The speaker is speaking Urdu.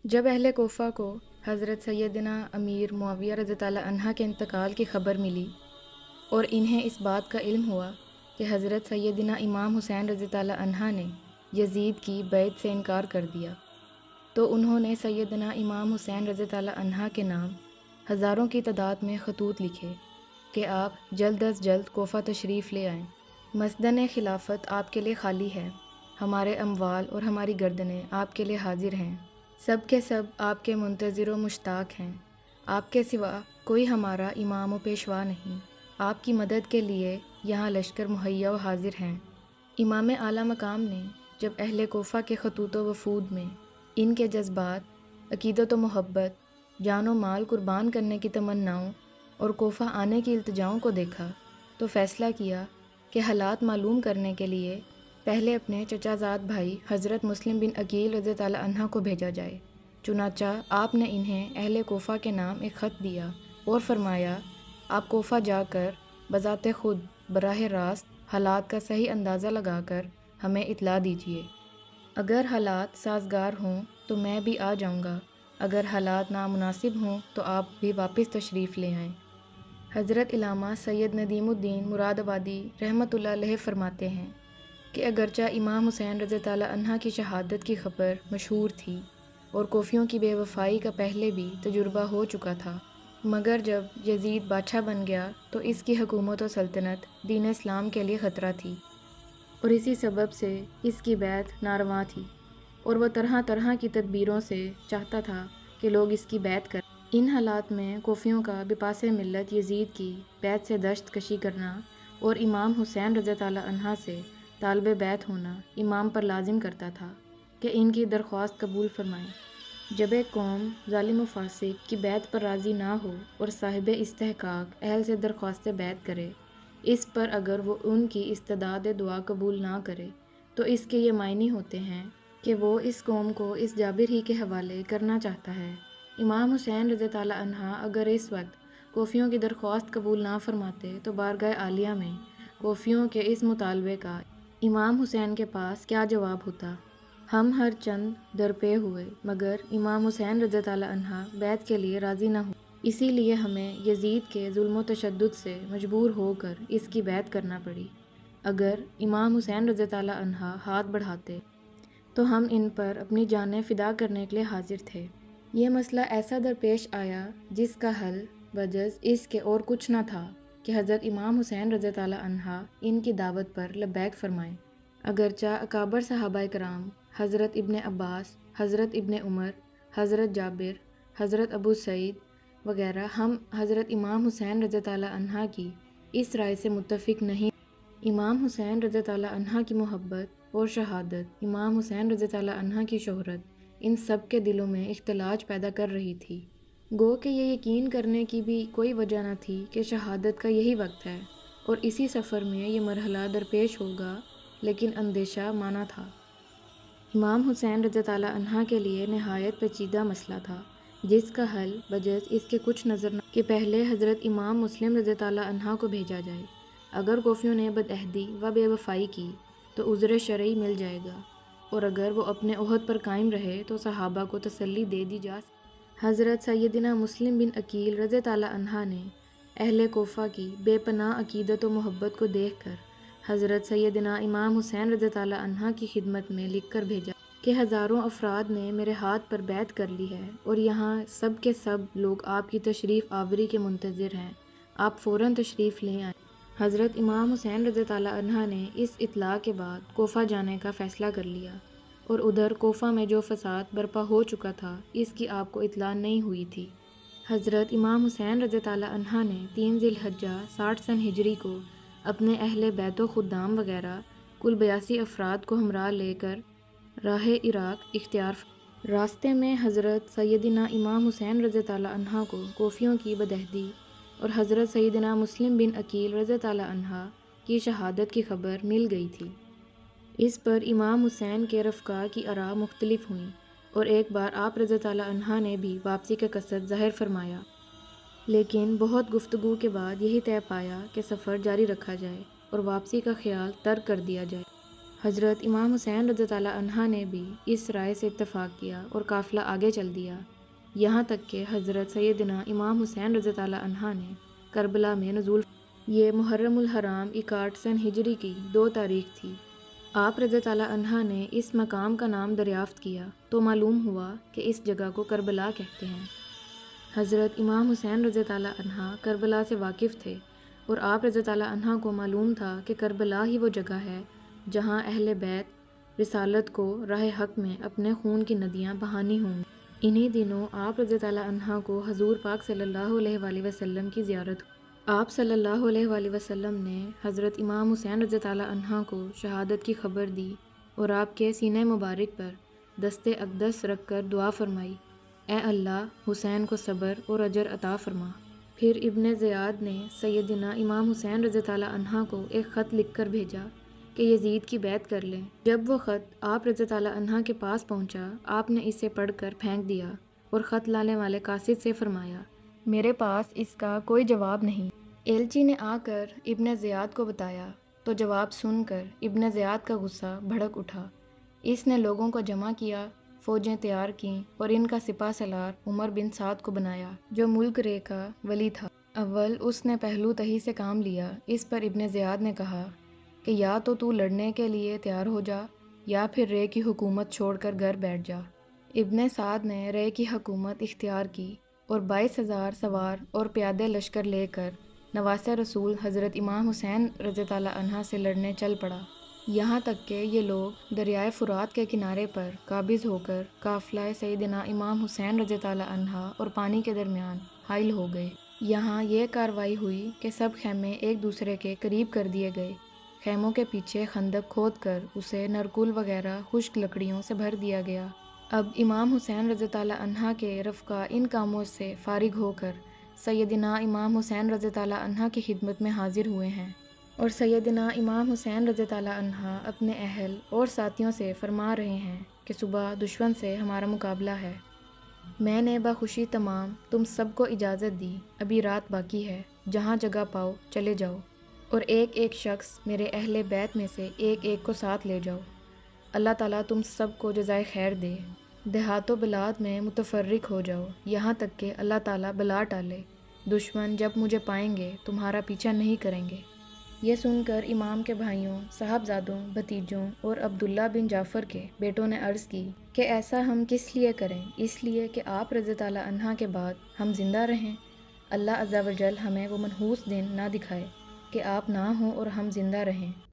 جب اہل کوفہ کو حضرت سیدنا امیر معاویہ رضی اللہ عنہ کے انتقال کی خبر ملی اور انہیں اس بات کا علم ہوا کہ حضرت سیدنا امام حسین رضی اللہ عنہ نے یزید کی بیعت سے انکار کر دیا، تو انہوں نے سیدنا امام حسین رضی اللہ عنہ کے نام ہزاروں کی تعداد میں خطوط لکھے کہ آپ جلد از جلد کوفہ تشریف لے آئیں۔ مسدن خلافت آپ کے لیے خالی ہے، ہمارے اموال اور ہماری گردنیں آپ کے لیے حاضر ہیں، سب کے سب آپ کے منتظر و مشتاق ہیں، آپ کے سوا کوئی ہمارا امام و پیشوا نہیں، آپ کی مدد کے لیے یہاں لشکر مہیا و حاضر ہیں۔ امام اعلیٰ مقام نے جب اہل کوفہ کے خطوط و وفود میں ان کے جذبات، عقیدت و محبت، جان و مال قربان کرنے کی تمناؤں اور کوفہ آنے کی التجاؤں کو دیکھا تو فیصلہ کیا کہ حالات معلوم کرنے کے لیے پہلے اپنے چچا زاد بھائی حضرت مسلم بن عقیل رضی اللہ عنہ کو بھیجا جائے۔ چنانچہ آپ نے انہیں اہل کوفہ کے نام ایک خط دیا اور فرمایا، آپ کوفہ جا کر بذات خود براہ راست حالات کا صحیح اندازہ لگا کر ہمیں اطلاع دیجیے۔ اگر حالات سازگار ہوں تو میں بھی آ جاؤں گا، اگر حالات نامناسب ہوں تو آپ بھی واپس تشریف لے آئیں۔ حضرت علامہ سید ندیم الدین مراد آبادی رحمۃ اللہ علیہ فرماتے ہیں کہ اگرچہ امام حسین رضی اللہ عنہ کی شہادت کی خبر مشہور تھی اور کوفیوں کی بے وفائی کا پہلے بھی تجربہ ہو چکا تھا، مگر جب یزید بادشاہ بن گیا تو اس کی حکومت و سلطنت دین اسلام کے لیے خطرہ تھی، اور اسی سبب سے اس کی بیعت ناروا تھی، اور وہ طرح طرح کی تدبیروں سے چاہتا تھا کہ لوگ اس کی بیعت کریں۔ ان حالات میں کوفیوں کا بپاس ملت یزید کی بیعت سے دشت کشی کرنا اور امام حسین رضی اللہ عنہ سے طالب بیعت ہونا امام پر لازم کرتا تھا کہ ان کی درخواست قبول فرمائیں۔ جب ایک قوم ظالم و فاسق کی بیعت پر راضی نہ ہو اور صاحب استحقاق اہل سے درخواست بیعت کرے، اس پر اگر وہ ان کی استدعاء دعا قبول نہ کرے تو اس کے یہ معنی ہوتے ہیں کہ وہ اس قوم کو اس جابر ہی کے حوالے کرنا چاہتا ہے۔ امام حسین رضی اللہ عنہ اگر اس وقت کوفیوں کی درخواست قبول نہ فرماتے تو بارگاہ عالیہ میں کوفیوں کے اس مطالبے کا امام حسین کے پاس کیا جواب ہوتا؟ ہم ہر چند درپے ہوئے مگر امام حسین رضی اللہ عنہ بیعت کے لیے راضی نہ ہوئے، اسی لیے ہمیں یزید کے ظلم و تشدد سے مجبور ہو کر اس کی بیعت کرنا پڑی۔ اگر امام حسین رضی اللہ عنہ ہاتھ بڑھاتے تو ہم ان پر اپنی جانیں فدا کرنے کے لیے حاضر تھے۔ یہ مسئلہ ایسا درپیش آیا جس کا حل بجز اس کے اور کچھ نہ تھا کہ حضرت امام حسین رضی اللہ عنہ ان کی دعوت پر لبیک فرمائیں۔ اگرچہ اکابر صحابہ کرام حضرت ابن عباس، حضرت ابن عمر، حضرت جابر، حضرت ابو سعید وغیرہ ہم حضرت امام حسین رضی اللہ عنہ کی اس رائے سے متفق نہیں۔ امام حسین رضی اللہ عنہ کی محبت اور شہادت، امام حسین رضی اللہ عنہ کی شہرت ان سب کے دلوں میں اختلاج پیدا کر رہی تھی، گو کہ یہ یقین کرنے کی بھی کوئی وجہ نہ تھی کہ شہادت کا یہی وقت ہے اور اسی سفر میں یہ مرحلہ درپیش ہوگا، لیکن اندیشہ مانا تھا۔ امام حسین رضی اللہ عنہ کے لیے نہایت پیچیدہ مسئلہ تھا جس کا حل بجز اس کے کچھ نظر نہ کہ پہلے حضرت امام مسلم رضی اللہ عنہ کو بھیجا جائے۔ اگر کوفیوں نے بدعہدی و بے وفائی کی تو عذر شرعی مل جائے گا، اور اگر وہ اپنے عہد پر قائم رہے تو صحابہ کو تسلی دے دی جا سکتی۔ حضرت سیدنا مسلم بن عقیل رضی اللہ عنہ نے اہل کوفہ کی بے پناہ عقیدت و محبت کو دیکھ کر حضرت سیدنا امام حسین رضی اللہ عنہ کی خدمت میں لکھ کر بھیجا کہ ہزاروں افراد نے میرے ہاتھ پر بیعت کر لی ہے اور یہاں سب کے سب لوگ آپ کی تشریف آوری کے منتظر ہیں، آپ فوراً تشریف لے آئیں۔ حضرت امام حسین رضی اللہ عنہ نے اس اطلاع کے بعد کوفہ جانے کا فیصلہ کر لیا، اور ادھر کوفہ میں جو فساد برپا ہو چکا تھا اس کی آپ کو اطلاع نہیں ہوئی تھی۔ حضرت امام حسین رضی اللہ عنہ نے 3 ذی الحجہ 60 سن ہجری کو اپنے اہل بیت و خدام وغیرہ کل 82 افراد کو ہمراہ لے کر راہ عراق اختیار فرمایا۔ راستے میں حضرت سیدنا امام حسین رضی اللہ عنہ کو کوفیوں کی بدعہدی اور حضرت سیدنا مسلم بن عقیل رضی اللہ عنہ کی شہادت کی خبر مل گئی تھی۔ اس پر امام حسین کے رفقا کی آراء مختلف ہوئیں، اور ایک بار آپ رضی اللہ عنہ نے بھی واپسی کا قصد ظاہر فرمایا، لیکن بہت گفتگو کے بعد یہی طے پایا کہ سفر جاری رکھا جائے اور واپسی کا خیال ترک کر دیا جائے۔ حضرت امام حسین رضی اللہ عنہ نے بھی اس رائے سے اتفاق کیا اور قافلہ آگے چل دیا، یہاں تک کہ حضرت سیدنا امام حسین رضی اللہ عنہ نے کربلا میں نزول یہ محرم الحرام 61 سن ہجری کی 2 تاریخ تھی۔ آپ رضی اللہ عنہ نے اس مقام کا نام دریافت کیا تو معلوم ہوا کہ اس جگہ کو کربلا کہتے ہیں۔ حضرت امام حسین رضی اللہ عنہ کربلا سے واقف تھے اور آپ رضی اللہ عنہ کو معلوم تھا کہ کربلا ہی وہ جگہ ہے جہاں اہل بیت رسالت کو راہ حق میں اپنے خون کی ندیاں بہانی ہوں گی۔ انہی دنوں آپ رضی اللہ عنہ کو حضور پاک صلی اللہ علیہ وآلہ وسلم کی زیارت ہوئی۔ آپ صلی اللہ علیہ وآلہ وسلم نے حضرت امام حسین رضی اللہ عنہ کو شہادت کی خبر دی اور آپ کے سینہ مبارک پر دست اقدس رکھ کر دعا فرمائی، اے اللہ حسین کو صبر اور اجر عطا فرما۔ پھر ابن زیاد نے سیدنا امام حسین رضی اللہ عنہ کو ایک خط لکھ کر بھیجا کہ یزید کی بیعت کر لیں۔ جب وہ خط آپ رضی اللہ عنہ کے پاس پہنچا، آپ نے اسے پڑھ کر پھینک دیا اور خط لانے والے قاصد سے فرمایا، میرے پاس اس کا کوئی جواب نہیں۔ ایلچی نے آ کر ابن زیاد کو بتایا تو جواب سن کر ابن زیاد کا غصہ بھڑک اٹھا۔ اس نے لوگوں کو جمع کیا، فوجیں تیار کیں اور ان کا سپہ سالار عمر بن سعد کو بنایا جو ملک رے کا ولی تھا۔ اول اس نے پہلو تہی سے کام لیا۔ اس پر ابن زیاد نے کہا کہ یا تو لڑنے کے لیے تیار ہو جا یا پھر رے کی حکومت چھوڑ کر گھر بیٹھ جا۔ ابن سعد نے رے کی حکومت اختیار کی اور 22,000 سوار اور پیادے لشکر لے کر نواسہ رسول حضرت امام حسین رضی اللہ عنہ سے لڑنے چل پڑا، یہاں تک کہ یہ لوگ دریائے فرات کے کنارے پر قابض ہو کر قافلہ سیدنا امام حسین رضی اللہ عنہ اور پانی کے درمیان حائل ہو گئے۔ یہاں یہ کارروائی ہوئی کہ سب خیمے ایک دوسرے کے قریب کر دیے گئے۔ خیموں کے پیچھے خندق کھود کر اسے نرکول وغیرہ خشک لکڑیوں سے بھر دیا گیا۔ اب امام حسین رضی اللہ عنہ کے رفقا ان کاموں سے فارغ ہو کر سیدنا امام حسین رضی اللہ عنہ کی خدمت میں حاضر ہوئے ہیں، اور سیدنا امام حسین رضی اللہ عنہ اپنے اہل اور ساتھیوں سے فرما رہے ہیں کہ صبح دشمن سے ہمارا مقابلہ ہے۔ میں نے بخوشی تمام تم سب کو اجازت دی، ابھی رات باقی ہے، جہاں جگہ پاؤ چلے جاؤ اور ایک ایک شخص میرے اہل بیت میں سے ایک ایک کو ساتھ لے جاؤ۔ اللہ تعالیٰ تم سب کو جزائے خیر دے۔ دیہات و بلاد میں متفرق ہو جاؤ یہاں تک کہ اللہ تعالیٰ بلا ٹالے۔ دشمن جب مجھے پائیں گے تمہارا پیچھا نہیں کریں گے۔ یہ سن کر امام کے بھائیوں، صاحبزادوں، بھتیجوں اور عبداللہ بن جعفر کے بیٹوں نے عرض کی کہ ایسا ہم کس لیے کریں؟ اس لیے کہ آپ رضی اللہ عنہ کے بعد ہم زندہ رہیں۔ اللہ عز و جل ہمیں وہ منحوس دن نہ دکھائے کہ آپ نہ ہوں اور ہم زندہ رہیں۔